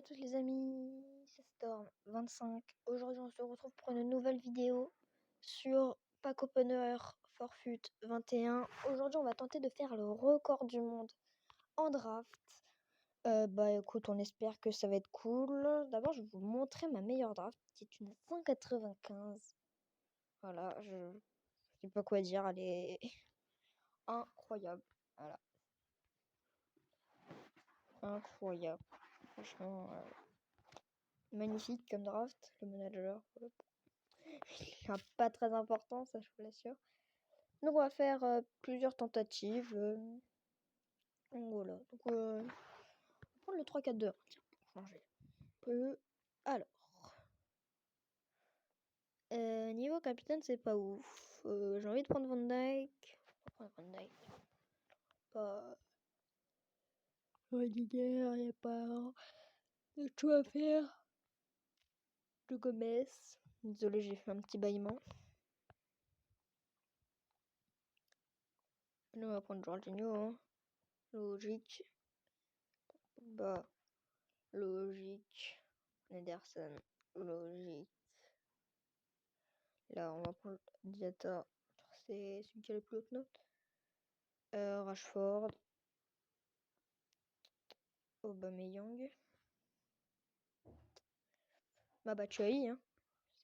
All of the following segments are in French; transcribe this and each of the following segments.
tous les amis, c'est Storm25. Aujourd'hui on se retrouve pour une nouvelle vidéo sur Pack Opener Forfut 21. Aujourd'hui on va tenter de faire le record du monde en draft. Écoute, on espère que ça va être cool. D'abord je vais vous montrer ma meilleure draft qui est une 195. Voilà, je sais pas quoi dire, elle est incroyable. Voilà. Incroyable. Franchement... magnifique comme draft, le manager. Pas très important, ça je vous l'assure. Donc on va faire plusieurs tentatives. Donc voilà. Donc on va prendre le 3-4-2. Tiens, pour changer un peu. Alors. Niveau capitaine, c'est pas ouf. J'ai envie de prendre Van Dijk. On va prendre Van Dijk. Pas. Rudiger, il n'y a pas de tout à faire. De Gomez. Désolé, j'ai fait un petit bâillement. Là, on va prendre Jorginho. Hein. Logique. Logique. Ederson. Logique. Là, on va prendre Diata. C'est celui qui a la plus haute note. Rashford. Aubameyang. Babatshuayi. Hein.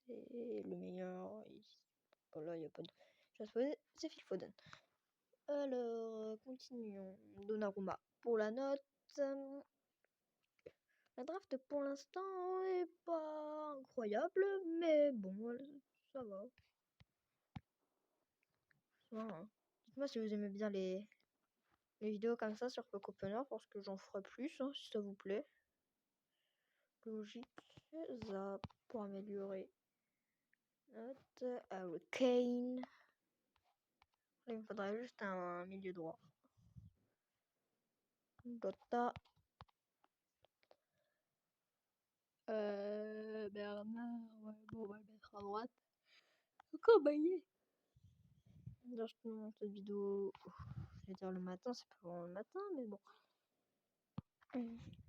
C'est le meilleur. Voilà, il n'y a pas de... C'est Phil Foden. Alors, continuons. Donnarumma. Pour la note... La draft pour l'instant est pas incroyable, mais bon, ça va. Hein. Dites-moi si vous aimez bien les vidéos comme ça sur Pack Opener, parce que j'en ferai plus, hein, si ça vous plaît. Logique, ça pour améliorer. Note, Kane. Il me faudrait juste un milieu droit. Dota. Bernard, ouais, bon, on va le mettre à droite. Encore baillé. D'ailleurs, je te montre cette vidéo. Je vais dire le matin, c'est pas vraiment le matin, mais bon.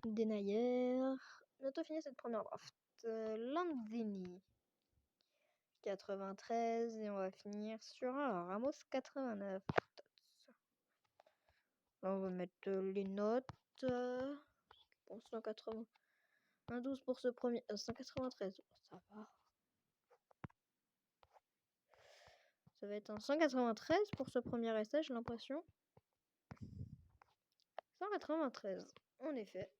Denayer. Bientôt fini cette première draft. Lanzini. 93 et on va finir sur un Ramos 89. Là, on va mettre les notes. Pour 180. Un 12 pour ce premier. 193. Ça va. Ça va être un 193 pour ce premier essai, j'ai l'impression. 193, en effet.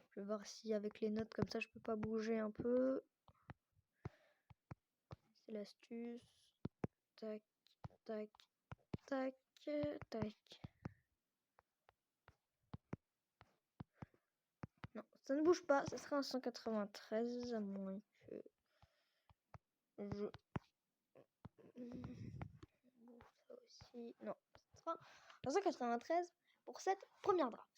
Je vais voir si avec les notes comme ça, je peux pas bouger un peu. C'est l'astuce. Tac, tac, tac, tac. Non, ça ne bouge pas. Ça sera un 193 à moins que je... Ça aussi... Non, ça sera un 193 pour cette première draft.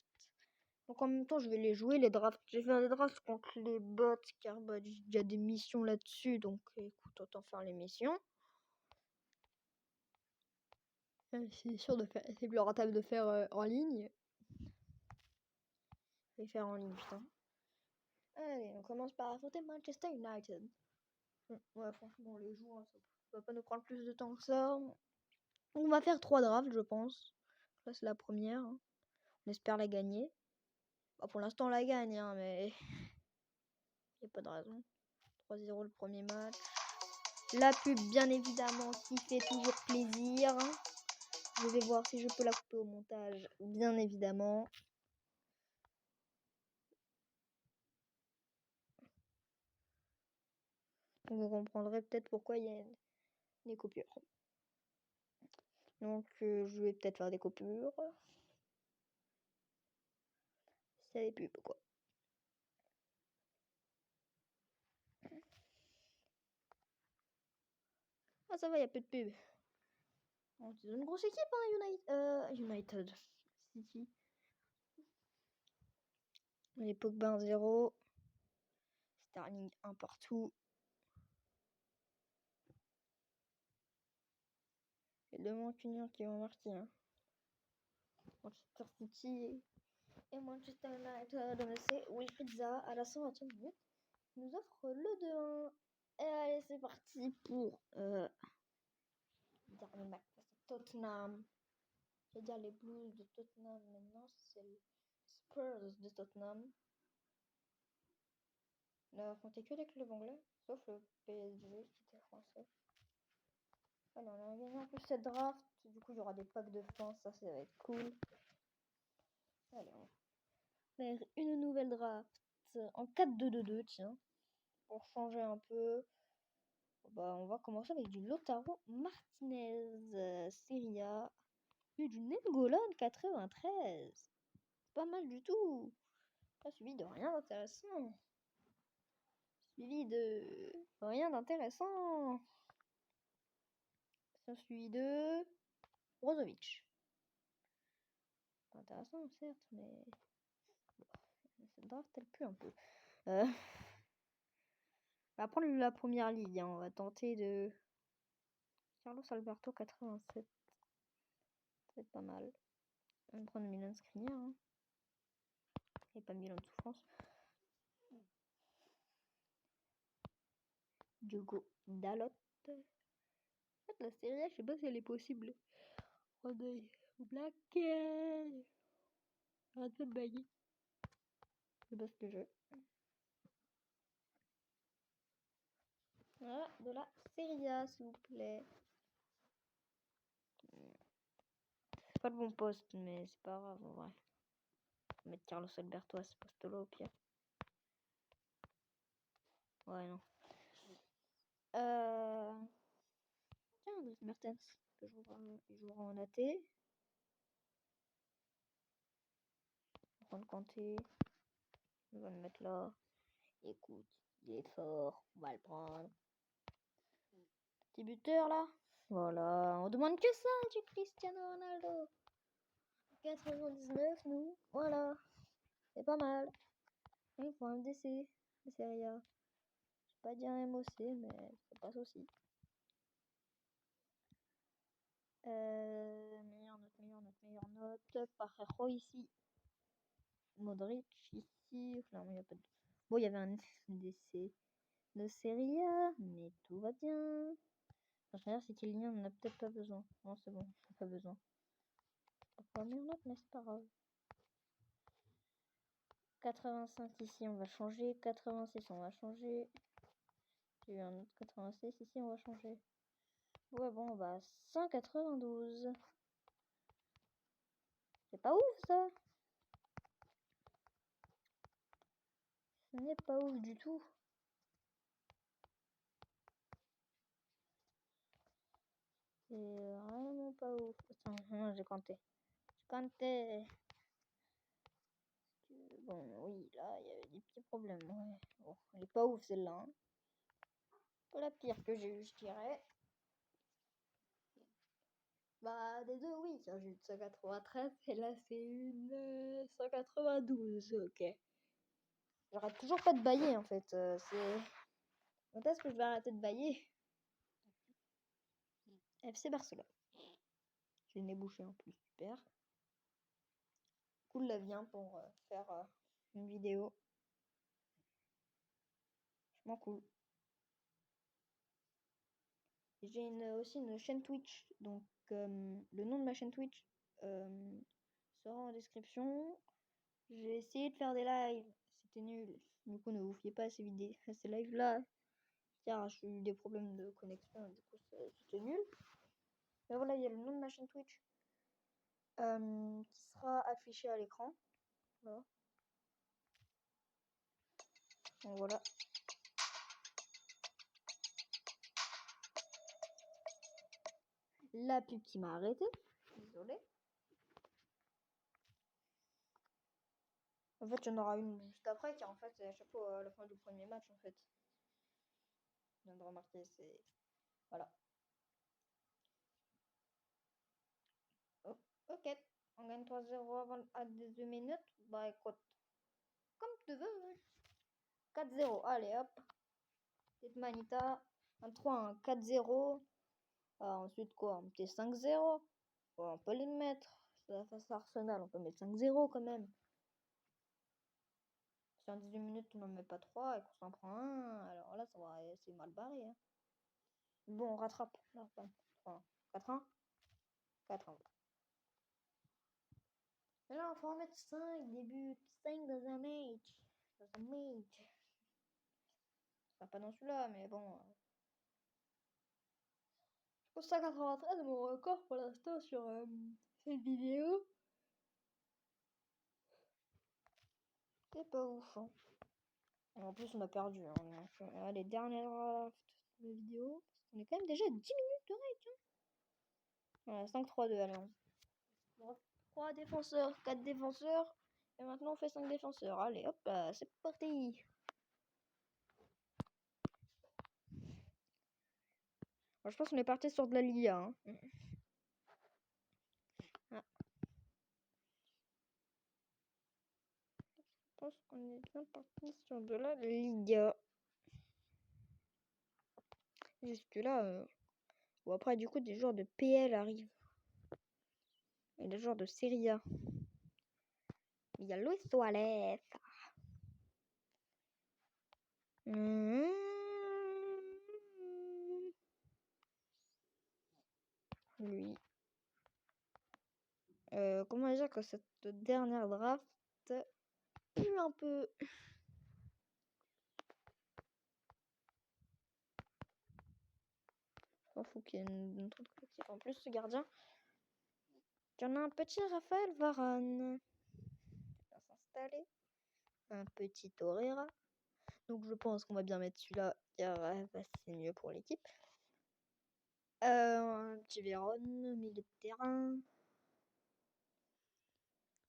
Donc en même temps, je vais les jouer, les drafts. J'ai fait des drafts contre les bots, car il y a des missions là-dessus. Donc écoute, autant faire les missions. C'est sûr de faire... C'est plus rentable de faire en ligne. Je vais faire en ligne, putain. Allez, on commence par affronter Manchester United. Ouais, franchement, les joueurs, ça va pas nous prendre plus de temps que ça. On va faire 3 drafts, je pense. Là, c'est la première. Hein. On espère la gagner. Bah, pour l'instant, on la gagne, hein, mais... Il n'y a pas de raison. 3-0 le premier match. La pub, bien évidemment, qui fait toujours plaisir. Je vais voir si je peux la couper au montage, bien évidemment. Vous comprendrez peut-être pourquoi il y a des coupures. Donc, je vais peut-être faire des coupures. C'est des pubs, quoi. Ah, ça va, il n'y a plus de pub. C'est une grosse équipe, hein, United. City. Les Pogba 1-0. Sterling 1 partout. Il y a deux Mancuniens qui vont marquer. Hein. Manchester City Et Manchester United, c'est Wilfried Zaha à la 120e minute. Il nous offre le 2-1. Et allez, c'est parti pour dernier match face à Tottenham. Je vais dire les Blues de Tottenham maintenant, c'est les Spurs de Tottenham. On a affronté que des clubs anglais, sauf le PSG qui était français. Allez, on a gagné en plus cette draft. Du coup, il y aura des packs de fans, ça va être cool. Allez, on va faire une nouvelle draft en 4-2-2-2, tiens. Pour changer un peu. Bah, on va commencer avec du Lautaro Martinez, Serie A. Et du N'Golo 93. Pas mal du tout. Pas suivi de rien d'intéressant. Suivi de rien d'intéressant. Ça suivi de Brozovic. Pas intéressant, certes, mais cette draft, elle pue un peu. On va prendre la première ligue. Hein. On va tenter de Carlos Alberto 87. Ça va être pas mal. On va prendre Milan Skriniar. Hein. Et pas Milan de souffrance. Diogo Dalot. En fait, la série A, je sais pas si elle est possible. Rodri Black. Arrête pas de bailler. Je bosse le jeu. Voilà, de la Serie A, s'il vous plaît. C'est pas le bon poste, mais c'est pas grave, en vrai. On va mettre Carlos Alberto à ce poste-là, au pire. Ouais, non. Tiens, Andrés Mertens. Il jouera en AT. On va prendre Kanté. On va le mettre là. Écoute, il est fort. On va le prendre. Petit buteur, là. Voilà. On demande que ça du Cristiano Ronaldo. 99, nous. Voilà. C'est pas mal. Il faut un DC. De Serie A. Je vais pas dire MOC, mais ça passe aussi. Meilleure note. Parejo ici. Modric ici. Non, il n'y a pas de... Bon, il y avait un DC de Serie A, mais tout va bien. Enfin, c'est qu'il y en a peut-être pas besoin. Non, c'est bon, pas besoin. Pas meilleure note, mais c'est pas grave. 85 ici, on va changer. 86, on va changer. J'ai eu un autre 86 ici, on va changer. Ouais, bon, on va à 192. C'est pas ouf, ça. Ce n'est pas ouf du tout. C'est vraiment pas ouf. Attends, j'ai compté. Bon, oui, là, il y avait des petits problèmes. Ouais. Bon, elle est pas ouf, celle-là. Hein. Pas la pire que j'ai eue, je dirais. Bah, des deux, oui. J'ai eu 193 et là, c'est une 192. Ok. J'arrête toujours pas de bailler, en fait. Quand est-ce que je vais arrêter de bailler? FC Barcelone. J'ai le nez bouché en plus, super. Cool la vient pour faire une vidéo. Franchement cool. J'ai aussi une chaîne Twitch, donc le nom de ma chaîne Twitch sera en description. J'ai essayé de faire des lives, c'était nul. Du coup, ne vous fiez pas à ces vidéos, à ces lives là, car j'ai eu des problèmes de connexion, du coup, c'était nul. Mais voilà, il y a le nom de ma chaîne Twitch qui sera affiché à l'écran. Voilà. Donc voilà. La pub qui m'a arrêté. Désolé. En fait, il y en aura une juste après, car en fait, c'est à chaque fois à la fin du premier match, en fait. Je viens de remarquer, c'est... Voilà. Oh, ok. On gagne 3-0 avant à 18 minutes. Bah écoute, comme tu veux. 4-0. Allez, hop. Petite manita. Un 3, un 4-0. Ensuite, quoi? On mettait 5-0. Ouais, on peut les mettre. Face à Arsenal, on peut mettre 5-0 quand même. Si en 18 minutes, tu n'en mets pas 3 et qu'on s'en prend un, alors là, ça va, c'est mal barré. Hein. Bon, on rattrape. 4-1 4-1. Mais là, il faut en mettre 5 début. 5 dans un match. Enfin, pas dans celui-là, mais bon. Je pense 193 mon record pour l'instant sur cette vidéo. C'est pas ouf. Hein. En plus, on a perdu. Hein, donc, allez, dernière draft de la vidéo. On est quand même déjà à 10 minutes de règle. Hein. Voilà, 5-3-2, allez. 3 défenseurs, 4 défenseurs. Et maintenant, on fait 5 défenseurs. Allez, hop, c'est parti. Alors, je pense qu'on est parti sur de la Liga. Hein. Ah. Je pense qu'on est bien parti sur de la Liga. Jusque là, bon, après, du coup, des joueurs de PL arrivent. Et des joueurs de Serie A. Il y a Luis Suarez. Lui. Comment dire que cette dernière draft pue un peu. Il faut qu'il y ait une autre collectif. En plus, ce gardien, il y en a un petit Raphaël Varane. Il va s'installer. Un petit Torreira. Donc, je pense qu'on va bien mettre celui-là. Car c'est mieux pour l'équipe. Un petit Véron, milieu de terrain.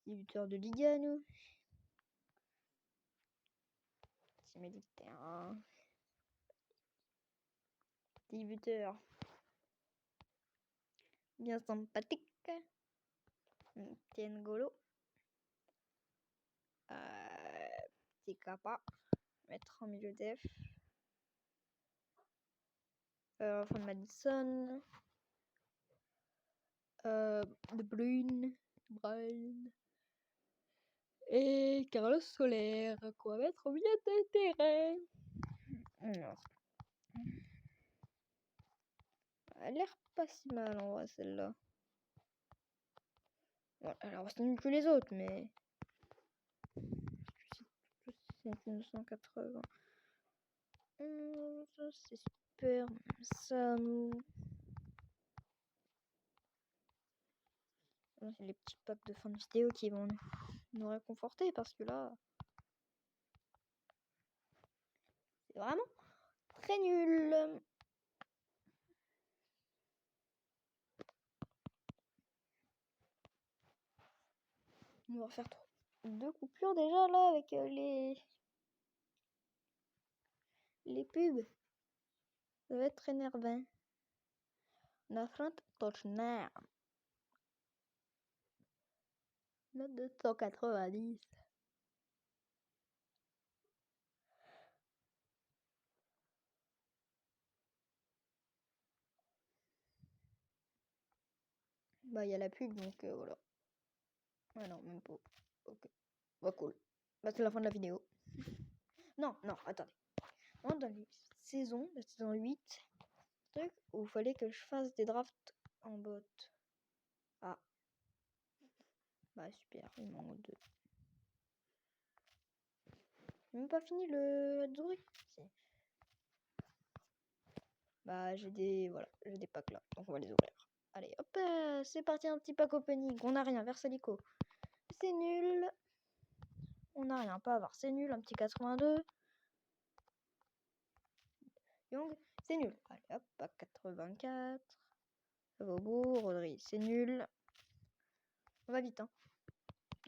Petit buteur de Liga, nous. Petit milieu de terrain. Petit buteur. Bien sympathique. Petit N'Golo. Petit Kappa. Mettre en milieu def. Von Madison. De Bruyne. Et Carlos Soler. Qu'on va mettre au milieu de terrain. Alors. Elle a l'air pas si mal en vrai celle-là. Bon, alors c'est mieux que les autres, mais. C'est 1980. Ça c'est super. Ça nous. C'est les petits packs de fin de vidéo qui vont nous réconforter parce que là. C'est vraiment très nul. On va faire 2 coupures déjà là avec les pubs. Ça va être très énervant. On affronte Tottenham. Note de 190. Bah, il y a la pub, donc voilà. Ah non, même pas. Ok. Bah, cool. Bah, c'est la fin de la vidéo. Non, attendez. Dans la saison 8, truc où il fallait que je fasse des drafts en bot. Ah. Bah, super, il manque 2. J'ai même pas fini le truc. Si. Bah, j'ai des packs là, donc on va les ouvrir. Allez, hop, c'est parti, un petit pack opening. On a rien, Versalico. C'est nul. On n'a rien, pas avoir, c'est nul. Un petit 82. Young, c'est nul. Allez, hop, pack 84. Ça va au bout. Rodri, c'est nul. On va vite, hein.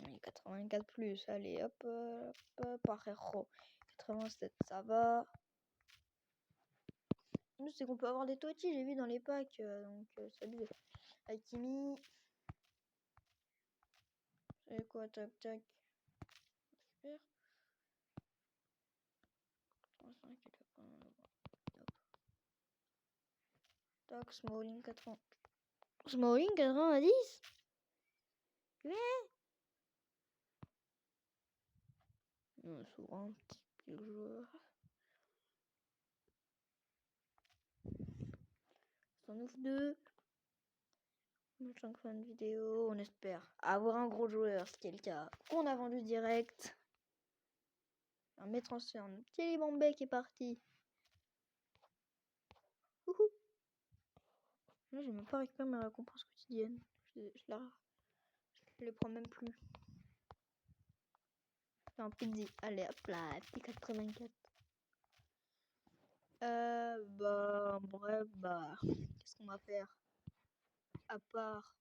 Allez, 84 plus. Allez, hop, Parejo. 87, ça va. C'est qu'on peut avoir des Totti, j'ai vu dans les packs. Donc, salut. Hakimi. C'est quoi, tac. Super. 85, tac, Smalling 80. Smalling 90. Ouais. Sur un petit joueur. Ça en ouvre 2. 5 fins de vidéo. On espère avoir un gros joueur, ce qui est le cas. On a vendu direct. Un mes transfert. Un petit Bombay qui est parti. Ouhou. Là, j'ai même pas récupéré ma récompense quotidienne. Je les prends même plus. Un petit. Allez, hop là. Petit 84. Bref, qu'est-ce qu'on va faire? À part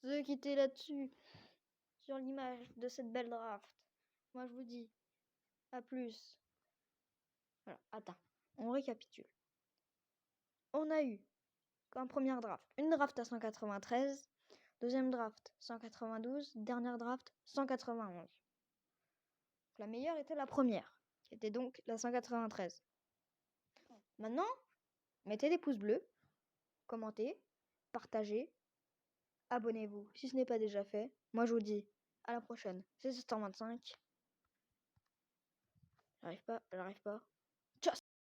se quitter là-dessus, sur l'image de cette belle draft. Moi, je vous dis, à plus. Alors, attends, on récapitule. On a eu, comme première draft, une draft à 193, deuxième draft 192, dernière draft 191. La meilleure était la première, qui était donc la 193. Maintenant, mettez des pouces bleus, commentez, partagez, abonnez-vous si ce n'est pas déjà fait. Moi, je vous dis à la prochaine. C'est 725. J'arrive pas.